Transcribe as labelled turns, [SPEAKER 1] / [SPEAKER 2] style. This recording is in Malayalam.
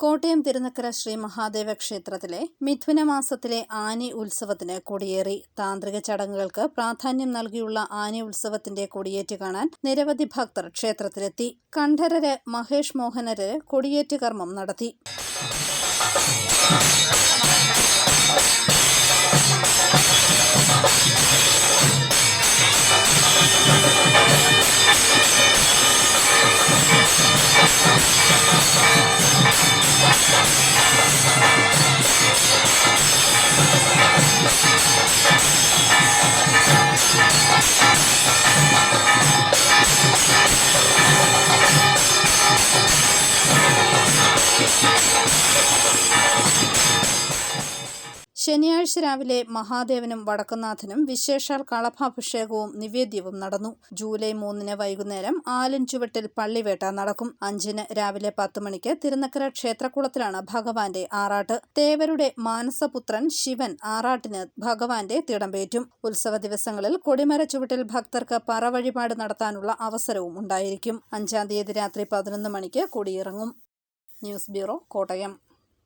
[SPEAKER 1] കോട്ടയം തിരുനക്കര ശ്രീ മഹാദേവ ക്ഷേത്രത്തിലെ മിഥുനമാസത്തിലെ ആനി ഉത്സവത്തിന് കൊടിയേറി. താന്ത്രിക ചടങ്ങുകൾക്ക് പ്രാധാന്യം നൽകിയുള്ള ആനി ഉത്സവത്തിന്റെ കൊടിയേറ്റ് കാണാൻ നിരവധി ഭക്തർ ക്ഷേത്രത്തിലെത്തി. കണ്ഠരര് മഹേഷ് മോഹനര് കൊടിയേറ്റ് കർമ്മം നടത്തി. ശനിയാഴ്ച രാവിലെ മഹാദേവനും വടക്കുംനാഥനും വിശേഷാൽ കളഭാഭിഷേകവും നിവേദ്യവും നടന്നു. ജൂലൈ 3 വൈകുന്നേരം ആലഞ്ചുവട്ടിൽ പള്ളിവേട്ട നടക്കും. 5 രാവിലെ 10 മണിക്ക് തിരുനക്കര ക്ഷേത്രക്കുളത്തിലാണ് ഭഗവാന്റെ ആറാട്ട്. തേവരുടെ മാനസപുത്രൻ ശിവൻ ആറാട്ടിന് ഭഗവാന്റെ തിടമ്പേറ്റും. ഉത്സവ ദിവസങ്ങളിൽ കൊടിമര ചുവട്ടിൽ ഭക്തർക്ക് പറവഴിപാട് നടത്താനുള്ള അവസരവും ഉണ്ടായിരിക്കും. 5 തീയതി രാത്രി 11 മണിക്ക് കൊടിയിറങ്ങും. News bureau, Kottayam.